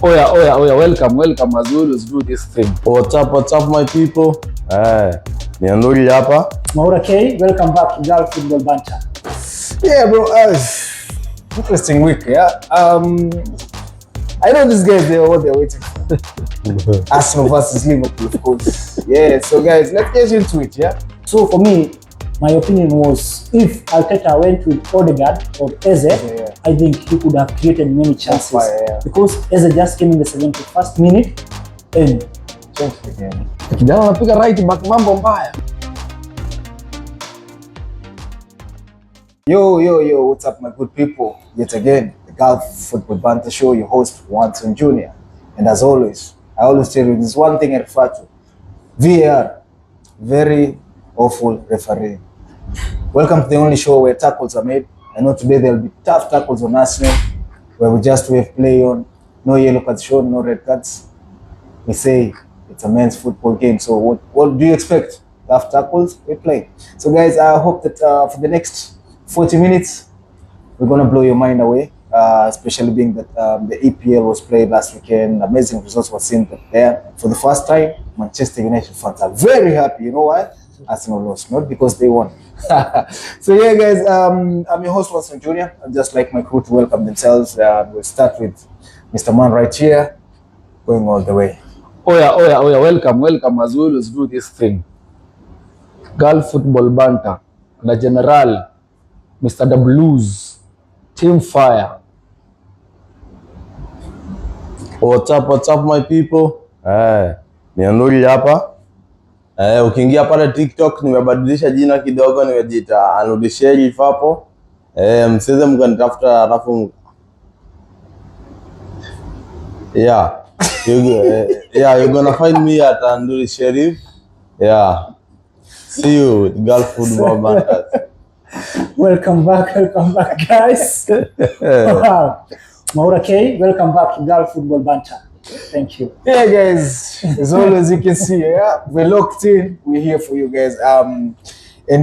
Oh yeah, welcome as we always do this thing. What's up my people? Ni Anduri hapa. Maura K, welcome back to Gulf Football Banter. Yeah bro, interesting week, yeah. I know these guys, what they're waiting for. Arsenal versus Liverpool, of course. Yeah, so guys, let's get into it, yeah. So for me, my opinion was if Arteta went with Odegaard or Eze, I think he could have created many chances. Because Eze just came in the 71st minute and changed the game. Kijana anapiga right back, mambo mbaya. Yo, what's up my good people? Yet again, the Gulf Football Banter show, your host, Wanton Jr. And as always, I always tell you this one thing I refer to. VAR, very awful referee. Welcome to the only show where tackles are made. I know today there'll be tough tackles on Arsenal, where we just wave play on, no yellow cards shown, no red cards. We say it's a men's football game, so what do you expect? Tough tackles, we play. So guys, I hope that for the next 40 minutes, we're gonna blow your mind away, especially being that the EPL was played last weekend. Amazing results were seen there. For the first time, Manchester United fans are very happy. You know why? Arsenal lost, not because they won. So yeah guys, I'm your host Watson Jr. I'd just like my crew to welcome themselves. We'll start with Mr. Man right here, going all the way. Oh yeah, welcome as we always do this thing. Gulf Football Banter, the General, Mr. The Blues, Team Fire. What's up my people? Ni Anduri hapa. Ukiingia pale TikTok nimebadilisha jina kidogo, nimejiita Anudi Sheriff hapo. Msiweze mkanitafuta alafu you're gonna find me at Anudi Sheriff. See you at Gulf Football Banter. welcome back guys. Wow. Maura K, welcome back to Gulf Football Banter. Thank you. Yeah guys, as always you can see, we're locked in, we're here for you guys. And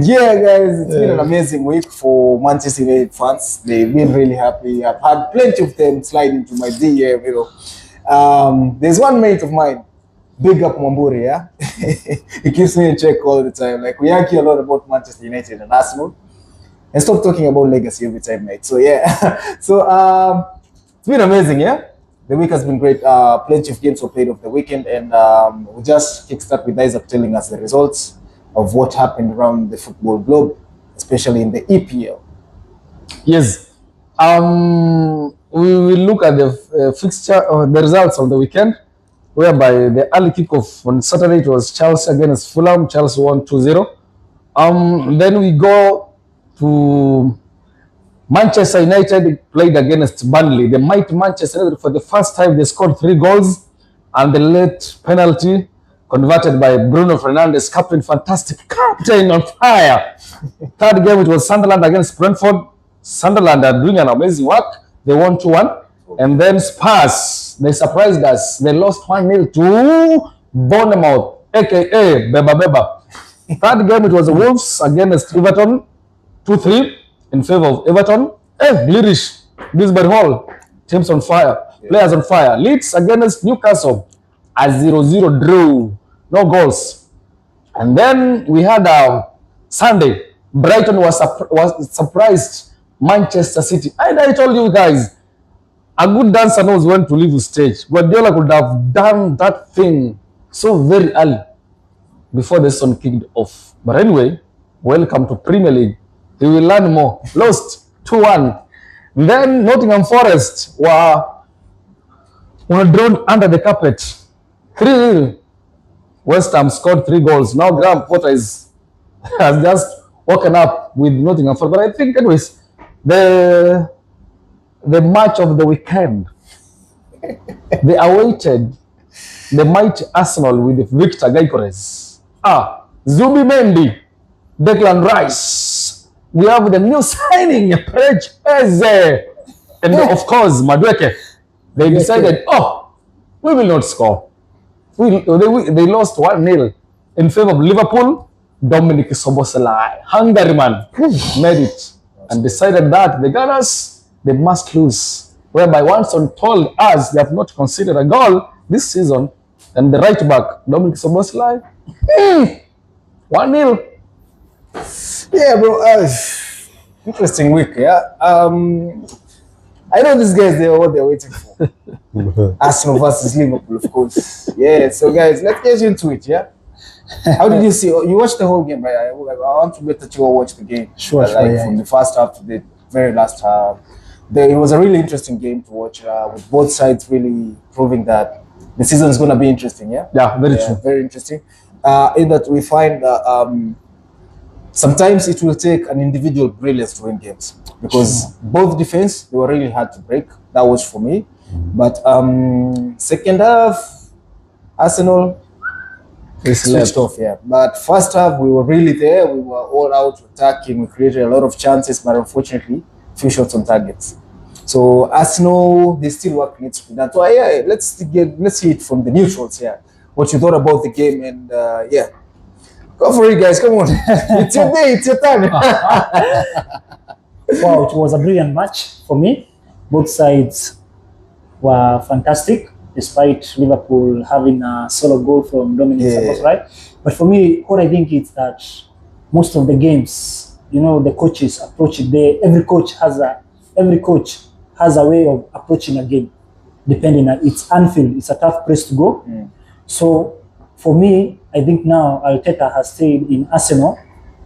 yeah guys, it's been an amazing week for Manchester United fans. They've been really happy. I've had plenty of them slide into my DM, you know. There's one mate of mine, big up Mwamburi, he keeps me in check all the time. Like, we argue a lot about Manchester United and Arsenal and stop talking about legacy every time, mate. So yeah. So it's been amazing, The week has been great. Plenty of games were played over the weekend, and we'll just kickstart with Isaac telling us the results of what happened around the football globe, especially in the EPL. Yes. We will look at the fixture or the results of the weekend, whereby the early kickoff on Saturday, it was Chelsea against Fulham. Chelsea won 2-0. Then we go to Manchester United played against Burnley. The mighty Manchester United, for the first time, they scored 3 goals, and the late penalty converted by Bruno Fernandes, captain, fantastic captain, on fire. Third game, it was Sunderland against Brentford. Sunderland are doing an amazing work. They won 2-1. And then Spurs, they surprised us. They lost 1-0 to Bournemouth, aka Beba. Third game, it was the Wolves against Everton, 2-3. in favor of Everton. Grealish, Gisbert Hall, teams on fire, players on fire. Leeds against Newcastle, a 0-0 draw, no goals. And then we had Sunday, Brighton was surprised Manchester City. And I told you guys, a good dancer knows when to leave the stage. Guardiola could have done that thing so very early before the season kicked off. But anyway, welcome to Premier League. He will learn more. Lost 2-1. Then Nottingham Forest were drawn under the carpet. 3-0. West Ham scored 3 goals. Now Graham Potter has just woken up with Nottingham Forest. But I think, anyways, the match of the weekend, they awaited the mighty Arsenal with Victor Gyökeres. Zubi Mendy, Declan Rice. We have the new signing, Prej Eze, and of course, Madueke. They decided, we will not score. They lost 1-0 in favor of Liverpool. Dominik Szoboszlai, Hungary man, made it and decided that the Gunners, they must lose whereby Watson told us they have not considered a goal this season, and the right back, Dominik Szoboszlai, 1-0. Yeah, bro. Interesting week. Yeah. I know these guys. They are what they're waiting for. Arsenal versus Liverpool, of course. Yeah. So, guys, let's get into it. Yeah. How did you see? You watched the whole game, right? I want to bet that you all watched the game. Sure, From the first half to the very last half. It was a really interesting game to watch, with both sides really proving that the season is going to be interesting. Yeah. Yeah, very true. Very interesting. In that we find that sometimes it will take an individual brilliance to win games, because both defense, they were really hard to break. That was for me. But second half, Arsenal, They switched off. Yeah. But first half, we were really there. We were all out attacking. We created a lot of chances, but unfortunately, few shots on targets. So Arsenal, they still work needs to be done. So yeah, let's see it from the neutrals. Yeah, what you thought about the game, and yeah, go for it, guys. Come on, it's your day, it's your time. Wow, it was a brilliant match for me. Both sides were fantastic, despite Liverpool having a solo goal from Dominik Szoboszlai. But for me, what I think is that most of the games, you know, the coaches approach it. Every coach has a way of approaching a game. Depending on it's Anfield, it's a tough place to go. So for me, I think now Arteta has stayed in Arsenal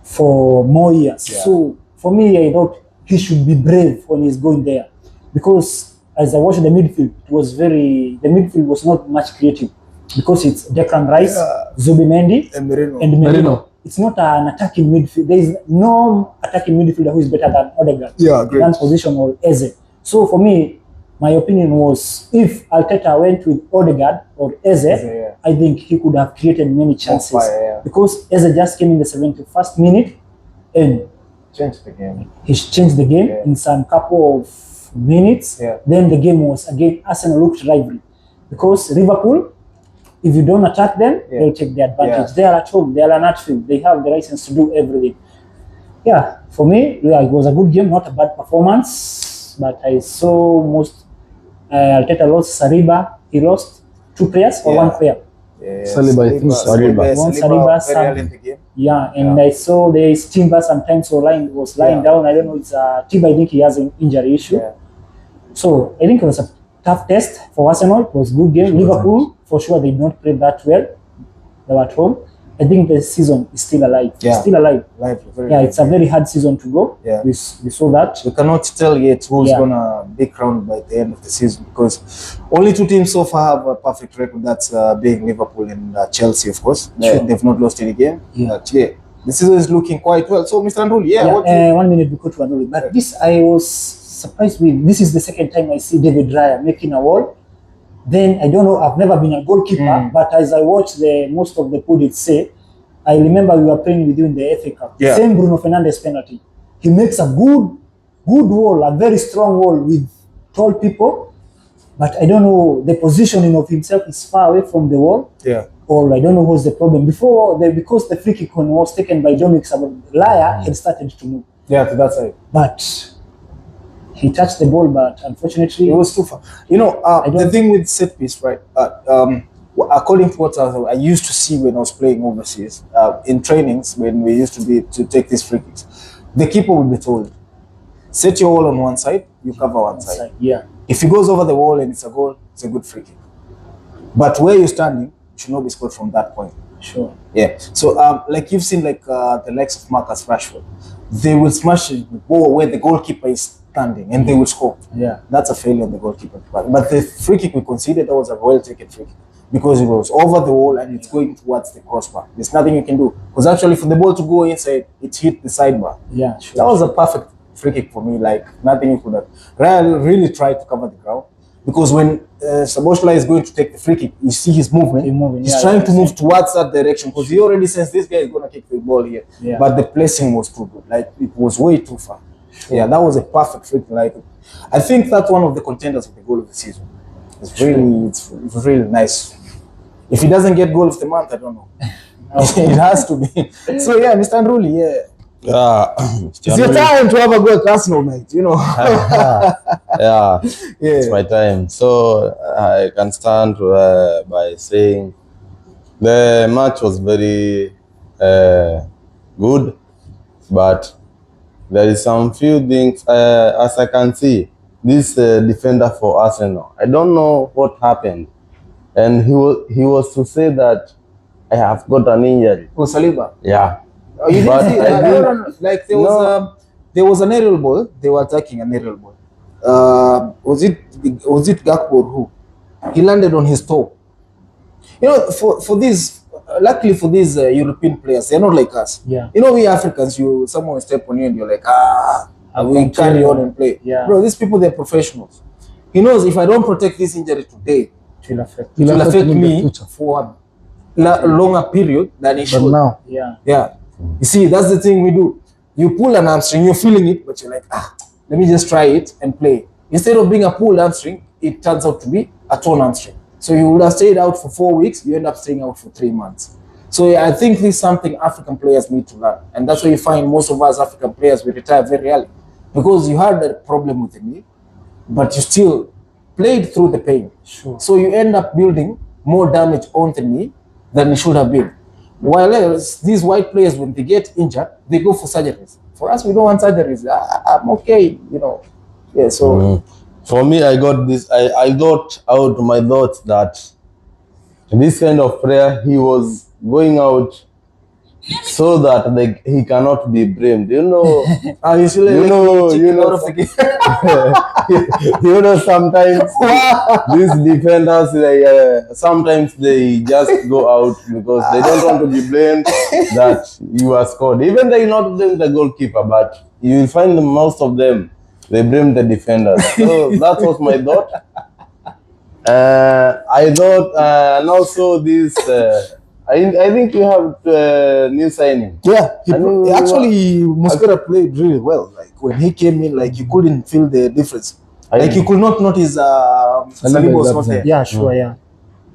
for more years. Yeah. So for me, I thought he should be brave when he's going there, because as I watched the midfield, the midfield was not much creative, because it's Declan Rice, Zubimendi, And Merino. and Merino. It's not an attacking midfield. There is no attacking midfielder who is better than Odegaard. Yeah, great. Dan's position or Eze. So for me, my opinion was, if Arteta went with Odegaard or Eze, yeah. I think he could have created many chances. fire, yeah. Because Eze just came in the 71st minute and Changed the game. he changed the game in some couple of minutes. Yeah. Then the game was again, Arsenal looked rivalry, because Liverpool, if you don't attack them, they'll take the advantage. Yeah. They are at home, they are an Anfield, they have the license to do everything. Yeah, for me, it was a good game, not a bad performance, but I saw most Arteta lost Saliba, he lost 2 players or 1 player. Yeah, Saliba, I think Saliba. Saliba, very early in the game. Yeah, and I saw the Timber sometimes was lying down. I don't know, it's Timber, I think he has an injury issue. Yeah. So I think it was a tough test for Arsenal. It was a good game. Liverpool, for sure, they did not play that well. They were at home. I think the season is still alive. Yeah. It's still alive. Very It's a very hard season to go. Yeah. We saw that. We cannot tell yet who's Yeah. gonna be crowned by the end of the season, because only 2 teams so far have a perfect record. That's being Liverpool and Chelsea, of course. Sure. They've not lost any game. Yeah. But yeah, the season is looking quite well. So, Mr. Andruli, what 1 minute before to Anoli. But this, I was surprised with. This is the second time I see David Raya making a wall. Then I don't know. I've never been a goalkeeper, but as I watch most of the pundits say, I remember we were playing with you in the FA Cup. Yeah. Same Bruno Fernandes penalty. He makes a good wall, a very strong wall with tall people, but I don't know, the positioning of himself is far away from the wall. Yeah. Or I don't know what's the problem. Because the free kick was taken by Dominik Szoboszlai, had started to move. Yeah, to that side. But he touched the ball, but unfortunately It was too far. You know, the thing with set piece, right? According to what I used to see when I was playing overseas, in trainings, when we used to take these free kicks, the keeper would be told, set your wall on one side, you cover one side. Yeah. If he goes over the wall and it's a goal, it's a good free kick. But where you're standing, it should not be scored from that point. Sure. Yeah. So, like you've seen, like the likes of Marcus Rashford, they will smash the ball where the goalkeeper is standing, and they will score. Yeah. That's a failure on the goalkeeper. But the free kick we conceded, that was a well taken free kick, because it was over the wall and it's going towards the crossbar. There's nothing you can do, because actually for the ball to go inside, it hit the sidebar. Yeah, sure. That was a perfect free kick for me. Like nothing you could have. Raya really tried to cover the ground, because when Szoboszlai is going to take the free kick, you see his movement. He's trying to move towards that direction, because he already says this guy is going to kick the ball here. Yeah. But the placing was too good. Like it was way too far. Sure. Yeah, that was a perfect free kick. Like I think that's one of the contenders of the goal of the season. It's really, it was really nice. If he doesn't get goal of the month, I don't know. It has to be. So yeah, Mr. Andruli, Yeah, It's your time to have a go at Arsenal, mate. You know. yeah, it's my time. So I can stand by saying the match was very good, but there is some few things as I can see. This defender for Arsenal, I don't know what happened, and he was to say that I have got an injury. For Saliba. Yeah. Oh, you But didn't see I didn't- like No. there was an aerial ball. They were attacking an aerial ball. Was it Gakpo or who? He landed on his toe. You know, for these, luckily for these European players, they're not like us. Yeah. You know, we Africans, someone will step on you and you're like, we carry on and play. Yeah. Bro, these people, they're professionals. He knows if I don't protect this injury today, It will affect. it will affect in the me future. for a longer period than it But should. now, Yeah. Yeah. You see, that's the thing we do. You pull an hamstring, you're feeling it, but you're like, let me just try it and play. Instead of being a pulled hamstring, it turns out to be a torn hamstring. So you would have stayed out for 4 weeks, you end up staying out for 3 months. So yeah, I think this is something African players need to learn. And that's why you find most of us African players, we retire very early. Because you had a problem with the knee, but you still played through the pain. Sure. So you end up building more damage on the knee than it should have been. While else, these white players, when they get injured, they go for surgeries. For us, we don't want surgeries. I'm okay, you know. Yeah, so For me, I got this. I got out my thoughts that this kind of prayer, he was going out so that he cannot be blamed. You know, you should you know, out of the game. you know, sometimes these defenders, sometimes they just go out because they don't want to be blamed that you are scored. Even they not blame the goalkeeper, but you will find most of them, they blame the defenders. So that was my thought. I thought, and also this, I think you have new signing. Yeah, And actually, Mosquera played really well. Like when he came in, like you couldn't feel the difference. Like you could not notice Saliba was not there. Yeah, sure, yeah.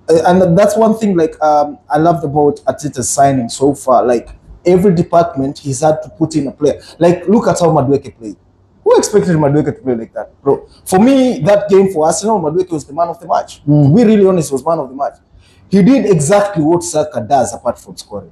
And that's one thing like I loved about Arteta's signing so far. Like every department he's had to put in a player. Like look at how Madueke played. Who expected Madueke to play like that, bro? For me, that game for Arsenal, Madueke was the man of the match. To be really honest, he was man of the match. He did exactly what Saka does apart from scoring.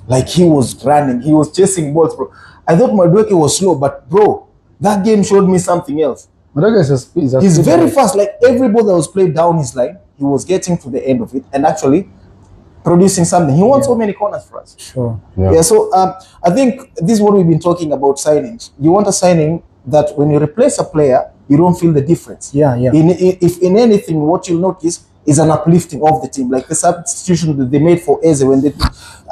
Like he was running, he was chasing balls, bro. I thought Madueke was slow, but bro, that game showed me something else. He's very fast. Like every ball that was played down his line, he was getting to the end of it and actually producing something. He won so many corners for us. Sure. Yeah, so I think this is what we've been talking about signings. You want a signing that when you replace a player, you don't feel the difference. Yeah, yeah. If in anything, what you'll notice is an uplifting of the team. Like the substitution that they made for Eze when they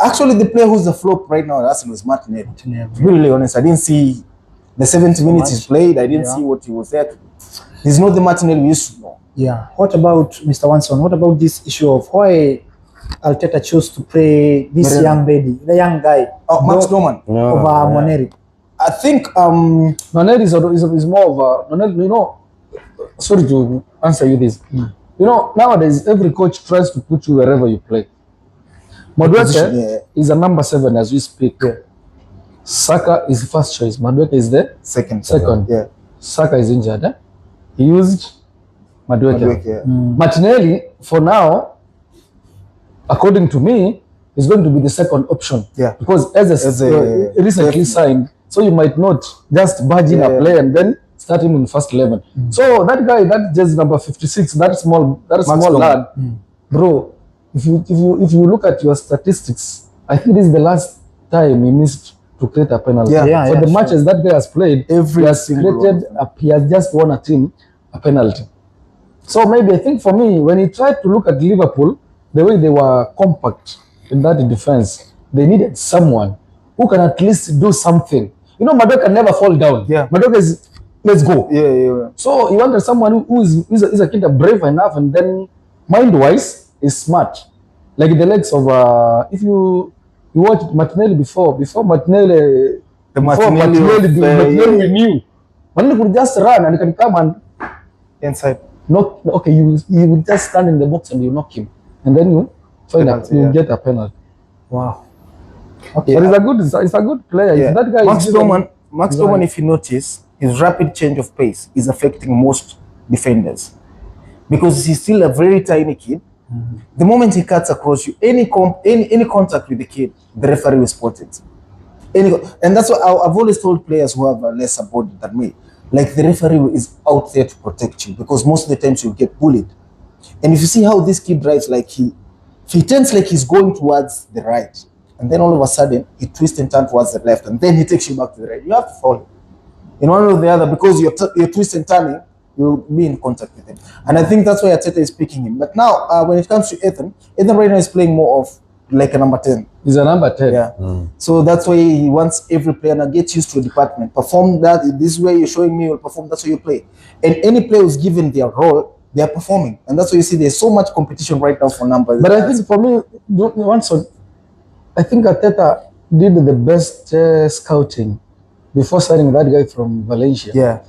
actually the player who's the flop right now at Arsenal is Martinelli. To be really honest, I didn't see the 70 minutes he's played. I didn't see what he was there to do. He's not the Martinelli we used to know. Yeah. What about Mr. Wanson? What about this issue of why Arteta chose to play this young lady, the young guy, Max Doman over Moneri? I think Moneri is more of a Moneri, you know. Sorry to answer you this. You know, nowadays every coach tries to put you wherever you play. Madueke is a number 7 as we speak. Saka is first choice. Madueke is the second. Yeah. Saka is injured. He used Madueke. Martinelli, for now, according to me, is going to be the second option. Yeah. Because as a recently signed, so you might not just barge in a play and then start him in first 11. So that guy, that just number 56, that small lad, bro. If you look at your statistics, I think this is the last time he missed to create a penalty. For the matches that guy has played, he has just won a team a penalty. So maybe I think for me, when he tried to look at Liverpool, the way they were compact in that defense, they needed someone who can at least do something. You know, Madueke can never fall down. Madueke is, let's go. So he wanted someone who is a kind of brave enough and then mind-wise is smart. Like the legs of, if you watched Martinelli before Martinelli we knew. Martinelli could just run and he can come and inside. You will just stand in the box and you knock him. And then you find out you get a penalty. Wow. Okay. But it's a good player. Yeah. That guy Max Doman, if you notice, his rapid change of pace is affecting most defenders because he's still a very tiny kid. The moment he cuts across you, any contact with the kid, the referee will spot it. And that's what I've always told players who have a lesser body than me. Like the referee is out there to protect you because most of the times you'll get bullied. And if you see how this kid drives, like he turns like he's going towards the right, and then all of a sudden he twists and turns towards the left, and then he takes you back to the right. You have to follow in one or the other because you're twisting and turning, you'll be in contact with him. And I think that's why Arteta is picking him. But now, when it comes to Ethan right now is playing more of like a number 10. He's a number 10. Yeah. So that's why he wants every player to get used to a department. Perform that. This way you're showing me you'll perform. That's how you play. And any player who's given their role, they are performing. And that's why you see there's so much competition right now for numbers. But I think for me, I think Arteta did the best scouting before signing that guy from Valencia. Yeah.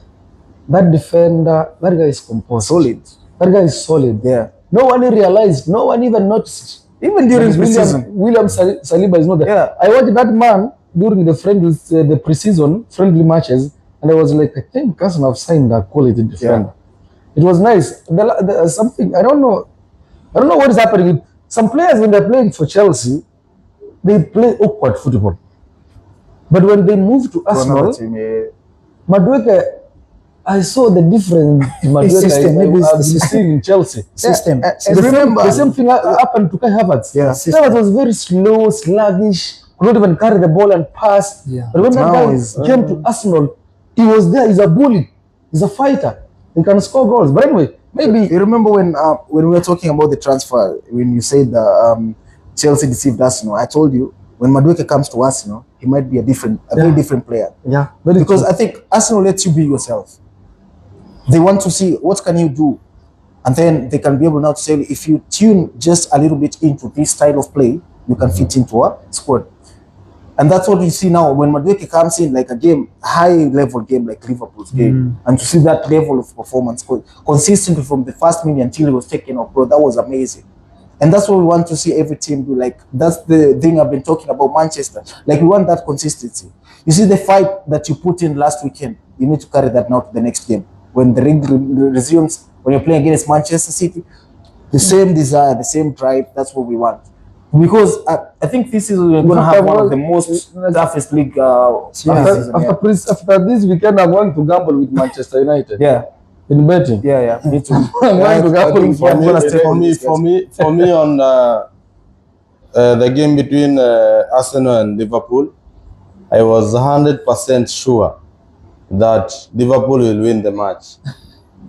That defender, that guy is composed. Solid. That guy is solid. Yeah. No one realized, no one even noticed. Even during preseason. William Saliba is not there. Yeah. I watched that man during the preseason friendly matches, and I was like, I think Arsenal have signed a quality defender. Yeah. It was nice. Something I don't know what is happening with some players when they're playing for Chelsea, they play awkward football. But when they move to Arsenal, Madueke, I saw the difference Madueke I've seen in Chelsea. System. Remember, the same thing happened to Kai Havertz. Yeah. Havertz was very slow, sluggish, could not even carry the ball and pass. Yeah. But when that guy came to Arsenal, he was there. He's a bully. He's a fighter. He can score goals. But anyway, maybe you remember when we were talking about the transfer, when you said Chelsea deceived Arsenal, I told you when Madueke comes to Arsenal, he might be a very different player. Yeah. Because I think Arsenal lets you be yourself. They want to see what can you do, and then they can be able now to say if you tune just a little bit into this style of play, you can fit into a squad. And that's what you see now when Madueke comes in, like a game, high-level game like Liverpool's game, and to see that level of performance consistently from the first minute until he was taken off, bro, that was amazing. And that's what we want to see every team do. Like, that's the thing I've been talking about Manchester. Like, we want that consistency. You see the fight that you put in last weekend, you need to carry that now to the next game. When the ring resumes, when you're playing against Manchester City, the same desire, the same drive, that's what we want. Because I think this is we're going to have one of the most toughest league after this weekend, I'm going to gamble with Manchester United. Yeah. In betting. Yeah, me too. I'm going to gamble with Manchester. For me on the game between Arsenal and Liverpool, I was 100% sure that Liverpool will win the match.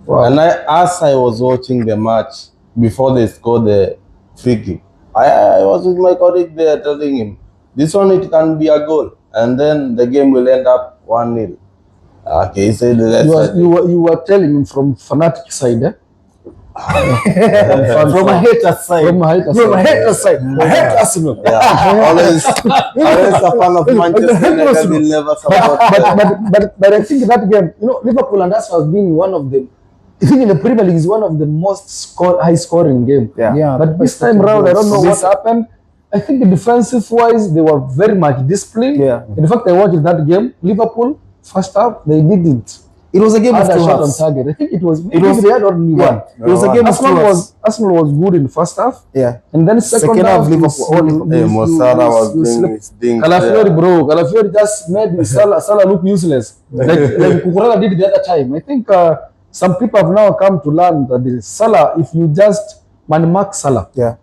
Wow. And as I was watching the match before they scored the free kick, I was with my colleague there telling him, this one it can be a goal, and then the game will end up 1-0. Okay, he said you were telling him from fanatic side, eh? From a hater side. I hate Arsenal. Yeah. always a fan of Manchester United will never support. But I think that game, Liverpool and Arsenal has been one of the, I think in the Premier League is one of the most high scoring game. Yeah. But this time round, I don't know what happened. I think defensive wise, they were very much disciplined. Yeah. In fact, I watched that game. Liverpool first half, they didn't. It was a game of two shot on halves. target. I think it was they had only one. It was a game of two halves. Arsenal was good in the first half. Yeah. And then second half, Liverpool. Mosara was doing his thing. Calafiori just made Salah look useless. like Kukurela did the other time. I think some people have now come to learn that the Salah, if you just man-mark Salah. Yeah.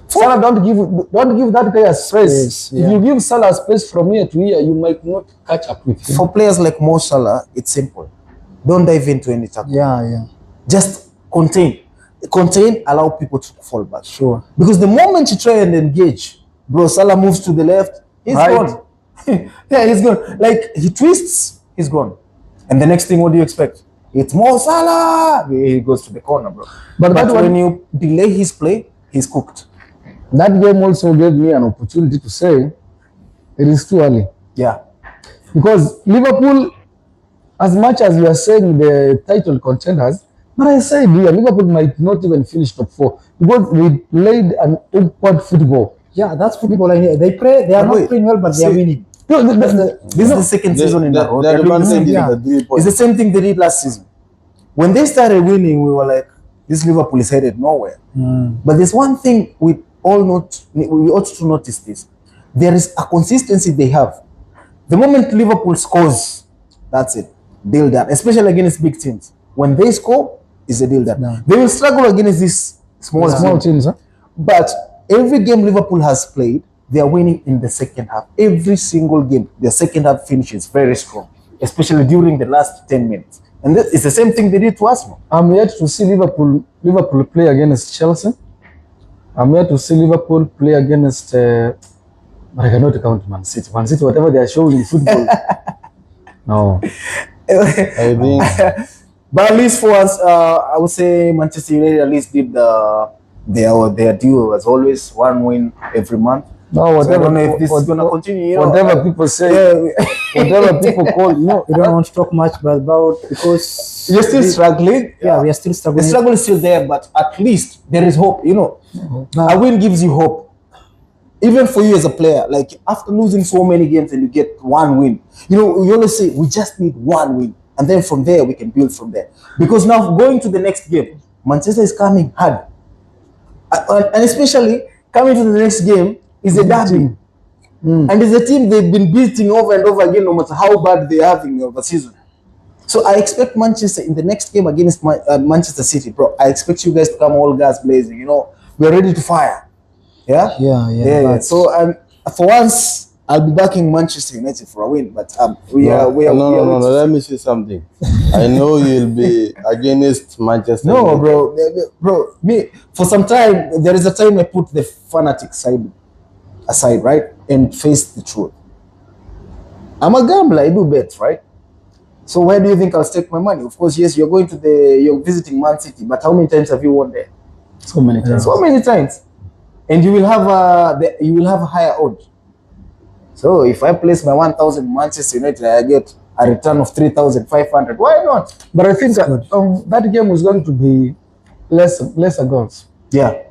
Salah, don't give that guy a space. If you give Salah space from here to here, you might not catch up with him. For players like Mo Salah, it's simple. Don't dive into any tackle. Yeah. Just contain, allow people to fall back. Sure. Because the moment you try and engage, bro, Salah moves to the left, he's gone. Yeah, he's gone. Like, he twists, he's gone. And the next thing, what do you expect? It's Mo Salah. He goes to the corner, bro. But when you delay his play, he's cooked. That game also gave me an opportunity to say it is too early. Yeah. Because Liverpool, as much as we are saying the title contenders, but I said here, Liverpool might not even finish top 4 because they played an awkward football. Yeah, that's football. They play. They are not playing well, but they are winning. No, this is the second season in a row. The advantage is yeah. the 3 It's points. the same thing they did last season. When they started winning, we were like, this Liverpool is headed nowhere. But there's one thing we ought to notice this. There is a consistency they have. The moment Liverpool scores, that's it. Deal done. Especially against big teams. When they score, it's a deal done. No. They will struggle against these small teams, huh? But every game Liverpool has played, they are winning in the second half. Every single game, the second half finishes very strong, especially during the last 10 minutes. And it's the same thing they did to us. I'm yet to see Liverpool play against Chelsea. I'm yet to see Liverpool play against, but I cannot count Man City. Man City, whatever they are showing in football. No. I think But at least for us, I would say Manchester United at least did their due as always, one win every month. No, So I whatever. don't know if this is going to continue. You know, Whatever people say, whatever people call, We don't want to talk much about because you're still struggling. Yeah, we are still The struggling. struggle is still there, but at least there is hope. You know, a win gives you hope. Even for you as a player, like after losing so many games and you get one win, you know, we always say we just need one win. And then from there, we can build from there. Because now going to the next game, Manchester is coming hard. And especially coming to the next game is a derby. And it's a team they've been beating over and over again, no matter how bad they're having of a season. So I expect Manchester in the next game against Manchester City, bro. I expect you guys to come all gas blazing. You know, we're ready to fire. Yeah? Yeah. So for once, I'll be backing Manchester United for a win, but we are. No. Let me say something. I know you'll be against Manchester. No, United. bro. Me for some time. There is a time I put the fanatic side aside, right, and face the truth. I'm a gambler. I do bets, right? So where do you think I'll stake my money? Of course, yes, you're visiting Man City, but how many times have you won there? so many times. So many times, and you will have a higher odds. So if I place my 1,000 Manchester United, I get a return of 3,500. Why not? But I think that game was going to be lesser goals. Yeah.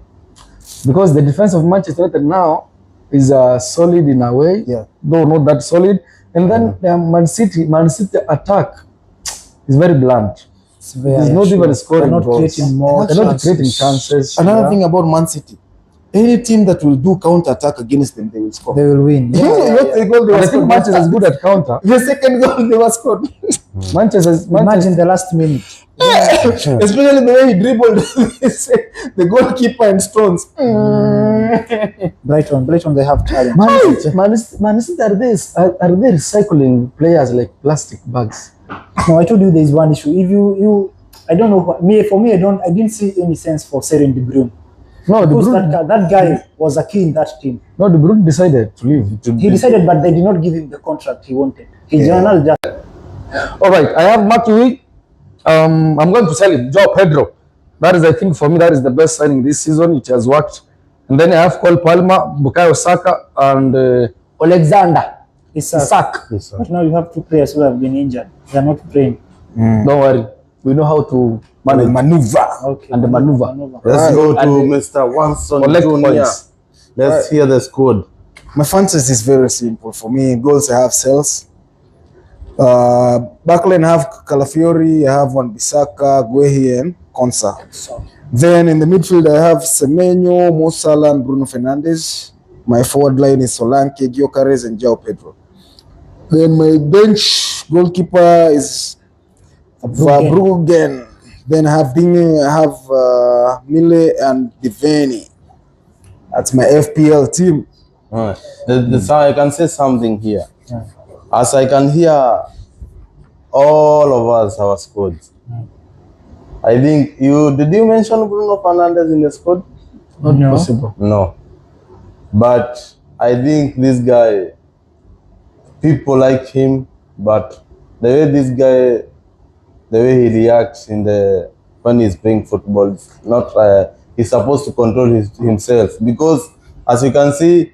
Because the defense of Manchester United now is solid in a way, though not that solid. And then the Man City attack is very blunt. It's not even scoring goals. They're not creating chances. Another thing about Man City, any team that will do counter attack against them, they will score. They will win. I think Manchester is good at counter. The second goal they were scored. Imagine the last minute. Especially the way he dribbled the goalkeeper and Stones. Brighton, they have talent. Man City are they recycling players like plastic bags? No, I told you there is one issue. If you I don't know for me I didn't see any sense for selling De Bruyne. No, because that guy was a key in that team. No, De Bruyne decided to leave. He decided, but they did not give him the contract he wanted. All right, I have Matchweek. I'm going to sell him, Joao Pedro. That is, I think, for me, that is the best signing this season. It has worked. And then I have Cole Palmer, Bukayo Saka, and Alexander Isak. But now you have two players who have been injured. They are not playing. Don't worry. We know how to maneuver. Okay. And the maneuver. Let's go to Mr. Watson Jr. Let's hear the squad. My fantasy is very simple. For me, goals I have Sales. Backline I have Calafiori, I have Wan-Bissaka, Guehi, and Konsa. Then in the midfield I have Semenyo, Mo Salah, and Bruno Fernandes. My forward line is Solanke, Gyökeres, and Joao Pedro. Then my bench goalkeeper is Verbruggen. Then I have Mille and Diveni. That's my FPL team. So I can say something here. As I can hear all of us, our squads. I think did you mention Bruno Fernandes in the squad? Not possible. No. But I think this guy, people like him, but the way he reacts when he's playing football, he's supposed to control himself, because as you can see,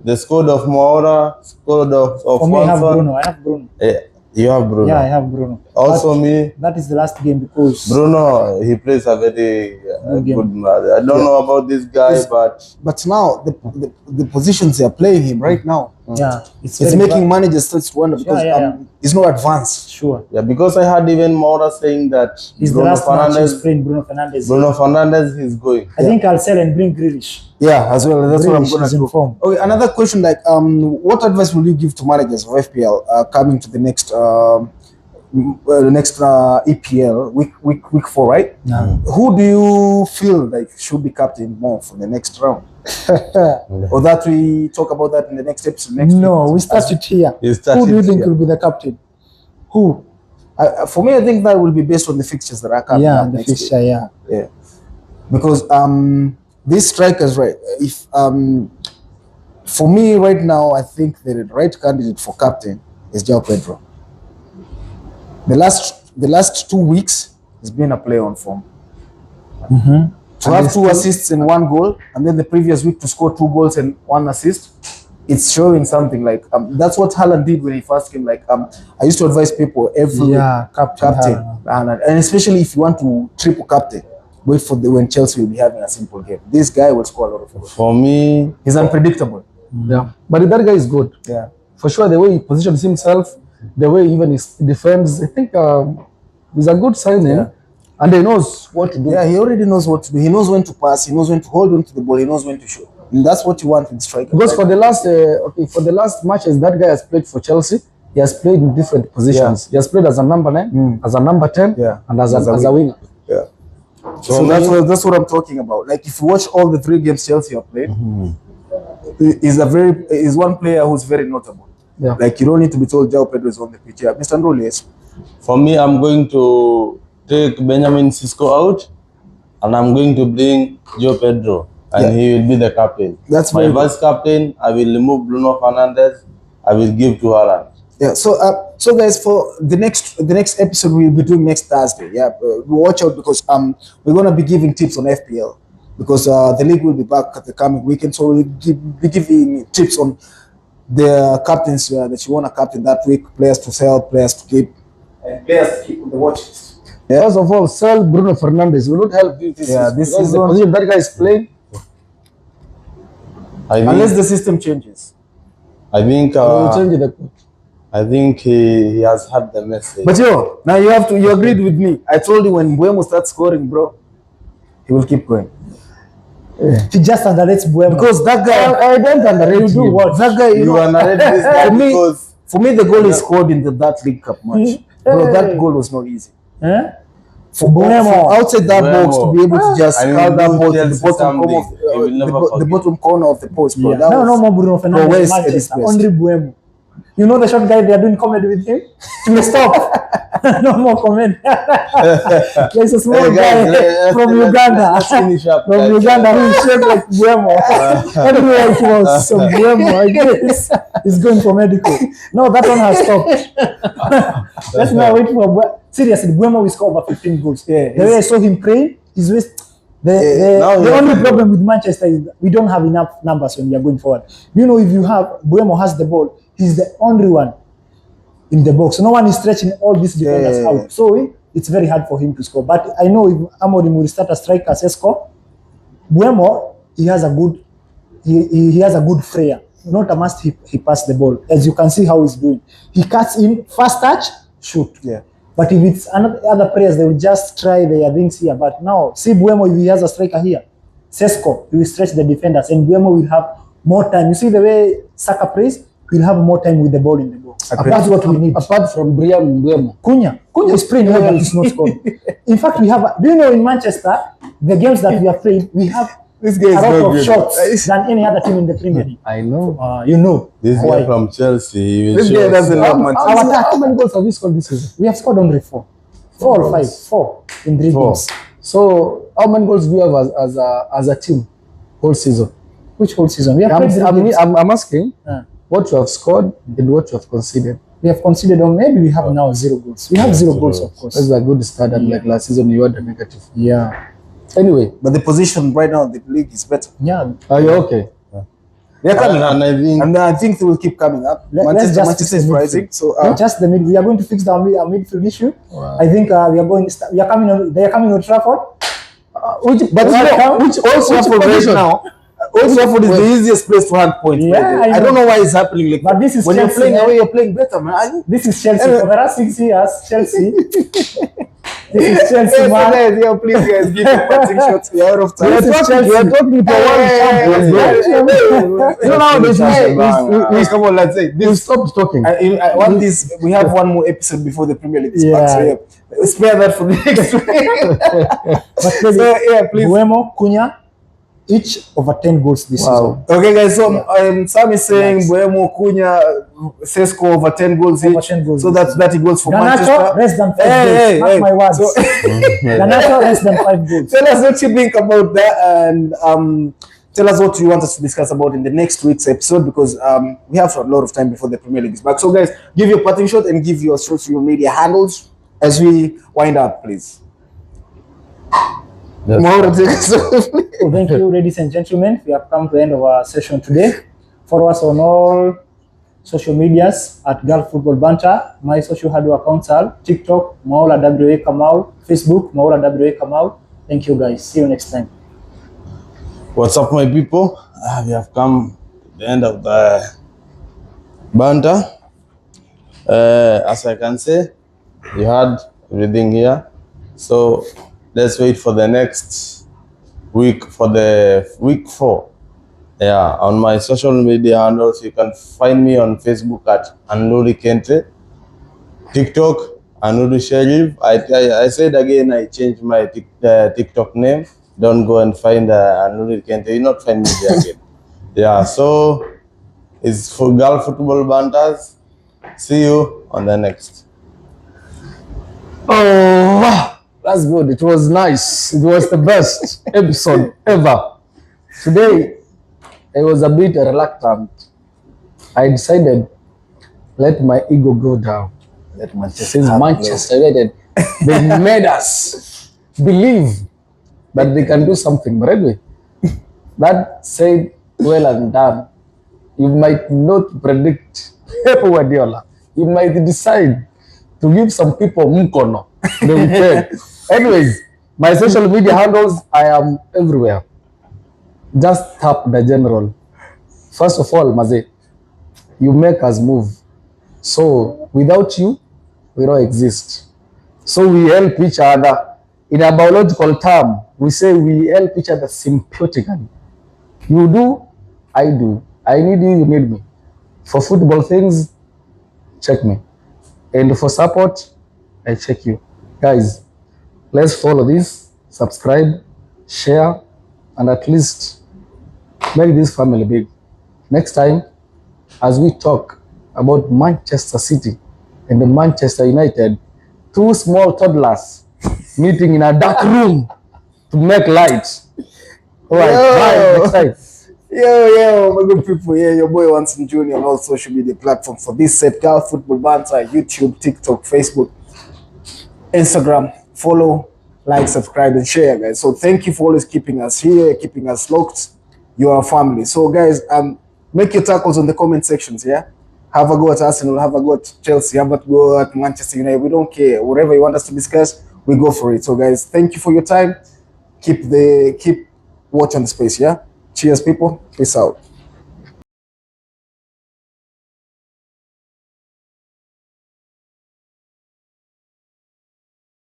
the squad of Moura, squad of For me, I have Bruno. You have Bruno. Yeah, I have Bruno. Also me. That is the last game because Bruno, he plays a very good match. I don't know about this guy, but now the positions they are playing him right now, it's making managers start to wonder because he's not advanced. Sure. Yeah, because I heard even Maura saying that he's Bruno the last match he's playing. Bruno Fernandes is going. I think I'll sell and bring Grealish. Yeah, as well. That's Grealish what I'm going to do. Okay, another question: like, what advice will you give to managers of FPL coming to the next EPL week 4, right? Who do you feel like should be captain more for the next round? Or that we talk about that in the next episode? We start it here. Who do you think will be the captain? Who? For me, I think that will be based on the fixtures that are coming. Yeah, the fixture. Yeah. Because these strikers, right? If for me right now, I think the right candidate for captain is João Pedro. The last 2 weeks has been a play on form. To have 2 assists and 1 goal, and then the previous week to score 2 goals and 1 assist, it's showing something. Like that's what Haaland did when he first came. Like I used to advise people every week, captain, and especially if you want to triple captain, wait for when Chelsea will be having a simple game. This guy will score a lot of goals. For me, he's unpredictable. Yeah, but that guy is good. Yeah, for sure. The way he positions himself, the way even he defends, I think he's a good signing, and he knows what to do. Yeah, he already knows what to do. He knows when to pass. He knows when to hold on to the ball. He knows when to shoot. And that's what you want in striker. Because for the last matches that guy has played for Chelsea, he has played in different positions. Yeah. He has played as a number 9, as a number 10, and as a winger. Yeah. So that's what I'm talking about. Like if you watch all the 3 games Chelsea have played, he's one player who's very notable. Yeah. Like you don't need to be told João Pedro is on the pitch. Yeah, Mr. Ndoli, yes. For me, I'm going to take Benjamin Sesko out, and I'm going to bring João Pedro, and he will be the captain. That's my vice captain. I will remove Bruno Fernandes. I will give to Haaland. Yeah. So guys, for the next episode we'll be doing next Thursday. Yeah, watch out because we're gonna be giving tips on FPL because the league will be back at the coming weekend. So we'll be giving tips on the captains that you want to captain that week, players to sell, players to keep, and players to keep on the watch list. Yeah. First of all, sell Bruno Fernandes. Will not help you this season. This is the position that guy is playing. Unless the system changes. I think will change the coach. I think he has had the message. But now you agreed with me. I told you when Buemo starts scoring, bro, he will keep going. Yeah. He just underrates Buemo. Because that guy, I don't underrate you. That guy, you underrate this guy because for me the goal he scored in that League Cup match. Bro, that goal was not easy. For Buemo outside that box to be able to just curl that ball to the bottom corner of the post, bro. Yeah. No more Bruno Fernandes. Manchester, only Buemo. You know the short guy they are doing comedy with him? Stop. No more comment. There's a small guy from Uganda. From Uganda who is shaped like Buemo. Anyway, it was some Buemo, I guess. He's going for medical. No, that one has stopped. Let's now wait for Buemo. Seriously, Buemo will score over 15 goals. Yeah, the way I saw him playing, his waist. The only problem with Manchester is that we don't have enough numbers when we are going forward. You know, if you have Buemo has the ball, he's the only one in the box. No one is stretching all these defenders out. So it's very hard for him to score. But I know if Amorim will start a striker Sesko, Buemo, he has a good player. Not a must he pass the ball. As you can see how he's doing. He cuts in, fast touch, shoot. Yeah. But if it's other players, they will just try their things here. But now, see Buemo, if he has a striker here, Sesko, he will stretch the defenders, and Buemo will have more time. You see the way Saka plays, he'll have more time with the ball in the box. That's what we need. Apart from Brian Buemo. Cunha is playing well, but he's not scoring. In fact, we have, do you know in Manchester, the games that we are playing, we have a lot of shots than any other team in the Premier League. I know. You know. This guy from Chelsea. This guy doesn't have much. How many goals have we scored this season? We have scored only 4 or 5. 4 in 3 games. So, how many goals do you have as a team whole season? Which whole season? We have I'm asking what you have scored and what you have conceded. We have conceded on, maybe we have now 0 goals. We have 0 goals, of course. That's a good start, and like last season you had a negative. Yeah. Anyway, but the position right now in the league is better. Yeah. Are you okay? They're coming up, and I think they will keep coming up. Let's just Manchester is rising. So just the mid. We are going to fix our midfield issue. Wow. I think we are coming on. They are coming on Trafford. Which also Trafford right position? now. Old Trafford is the easiest place to hand points. Yeah, by the way. I I don't know. know why it's happening like But that. this is when Chelsea, you're playing man. away, you're playing better, man. This is Chelsea. For the last 6 years, Chelsea. This is Chelsea, Yes, man. guys, yeah, please, guys, give me batting shots. We're out of time. This is Chelsea. We're talking to one champion. You know nowadays, Come on, let's say you stopped talking. I want this. We have one more episode before the Premier League is back. So yeah, spare that for the next week. But So yeah, please. Buemo, Cunha, each over 10 goals this season. Okay, guys. So Sam is saying Buemo, Cunha, Sesko over 10 goals Over each. 10 goals So that's 30 goals for Garnacho, Manchester. less than 5 goals. Mark my words. So, Garnacho, less than 5 goals. tell us what you think about that, and tell us what you want us to discuss about in the next week's episode, because we have a lot of time before the Premier League is back. So, guys, give your parting shot and give your social media handles as we wind up, please. Mauro, take us off. So thank you, ladies and gentlemen. We have come to the end of our session today. Follow us on all social medias at Gulf Football Banter. My social handle accounts are TikTok, Maula WA Kamau, Facebook, Maula WA Kamau. Thank you, guys. See you next time. What's up, my people? We have come to the end of the banter. As I can say, you had everything here. So let's wait for the next week, for the week 4. Yeah, on my social media handles, you can find me on Facebook at Anuri Kente, TikTok, Anuri Sharif. I said again, I changed my TikTok name. Don't go and find Anuri Kente. You'll not find me there again. Yeah, so it's for Gulf Football Banters. See you on the next. Oh, that's good. It was nice. It was the best episode ever. Today, I was a bit reluctant. I decided let my ego go down. Let Manchester Since have Manchester United, they made us believe that they can do something. But anyway, that said, well and done. You might not predict Pep Guardiola. You might decide to give some people mkono. They will take. Anyways, my social media handles, I am everywhere. Just tap the general. First of all, Maze, you make us move. So without you, we don't exist. So we help each other. In a biological term, we say we help each other symbiotically. You do, I do. I need you, you need me. For football things, check me. And for support, I check you. Guys, let's follow this, subscribe, share, and at least make this family big. Next time, as we talk about Manchester City and the Manchester United, two small toddlers meeting in a dark room to make light. All right, bye. Next time. Yo, my good people. Yeah, your boy Wanson Jr. on all social media platforms for this set. Gulf Football Banter, YouTube, TikTok, Facebook, Instagram. Follow, like, subscribe, and share, guys. So thank you for always keeping us here, keeping us locked. You are a family. So guys, make your tackles on the comment sections, yeah? Have a go at Arsenal, have a go at Chelsea, have a go at Manchester United. We don't care. Whatever you want us to discuss, we go for it. So guys, thank you for your time. Keep watch on the space, yeah? Cheers, people. Peace out.